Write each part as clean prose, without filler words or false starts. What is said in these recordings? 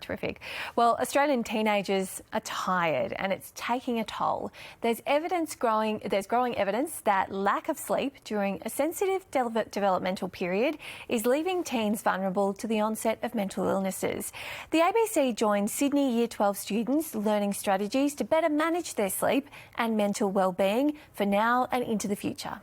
Terrific. Well, Australian teenagers are tired and it's taking a toll. There's growing evidence that lack of sleep during a sensitive developmental period is leaving teens vulnerable to the onset of mental illnesses. The ABC joined Sydney Year 12 students learning strategies to better manage their sleep and mental well-being for now and into the future.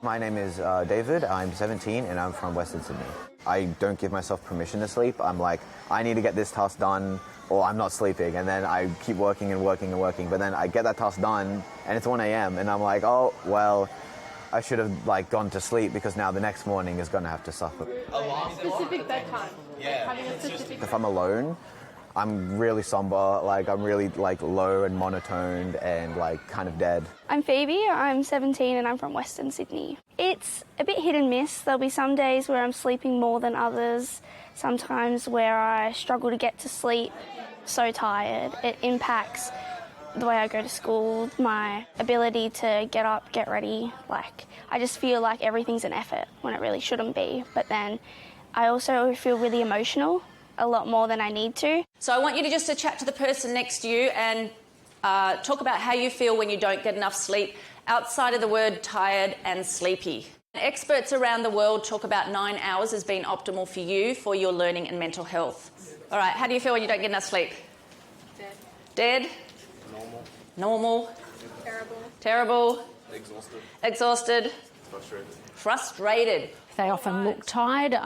My name is David, I'm 17 and I'm from Western Sydney. I don't give myself permission to sleep. I'm like, I need to get this task done or I'm not sleeping, and then I keep working and working and working, but then I get that task done and it's 1 a.m. and I'm like, oh, well, I should have gone to sleep because now the next morning is going to have to suffer. Specific bedtime. Yeah. Having a specific If I'm alone, I'm really somber, I'm really low and monotoned and kind of dead. I'm Phoebe, I'm 17 and I'm from Western Sydney. It's a bit hit and miss. There'll be some days where I'm sleeping more than others, sometimes where I struggle to get to sleep. So tired. It impacts the way I go to school, my ability to get up, get ready. I just feel like everything's an effort when it really shouldn't be. But then I also feel really emotional, a lot more than I need to. So I want you to just chat to the person next to you and talk about how you feel when you don't get enough sleep outside of the word tired and sleepy. Experts around the world talk about 9 hours as being optimal for you for your learning and mental health. All right, how do you feel when you don't get enough sleep? Dead. Dead? Normal. Terrible. Terrible. Exhausted. Exhausted. Frustrated. Frustrated. They often look tired.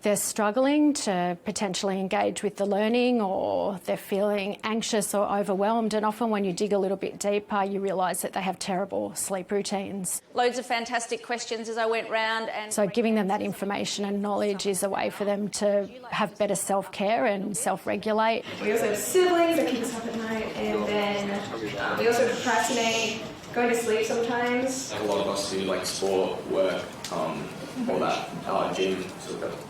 They're struggling to potentially engage with the learning, or they're feeling anxious or overwhelmed, and often when you dig a little bit deeper you realise that they have terrible sleep routines. Loads of fantastic questions as I went round. And so giving them that information and knowledge is a way for them to have better self-care and self-regulate. We also have siblings that keep us up at night, and then we also procrastinate, going to sleep sometimes. A lot of us do sport, work, all that, gym, sort of.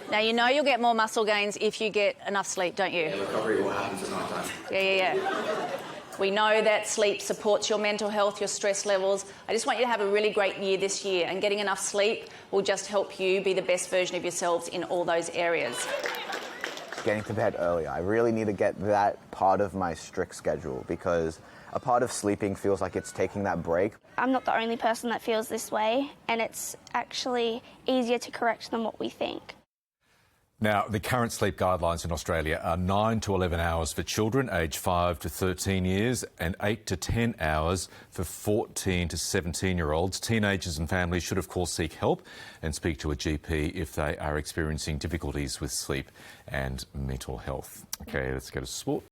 Now, you know you'll get more muscle gains if you get enough sleep, don't you? Yeah, recovery will happen at night time. Yeah. We know that sleep supports your mental health, your stress levels. I just want you to have a really great year this year, and getting enough sleep will just help you be the best version of yourselves in all those areas. Getting to bed early. I really need to get that part of my strict schedule, because a part of sleeping feels like it's taking that break. I'm not the only person that feels this way, and it's actually easier to correct than what we think. Now, the current sleep guidelines in Australia are 9 to 11 hours for children aged 5 to 13 years and 8 to 10 hours for 14 to 17-year-olds. Teenagers and families should, of course, seek help and speak to a GP if they are experiencing difficulties with sleep and mental health. OK, let's go to sport.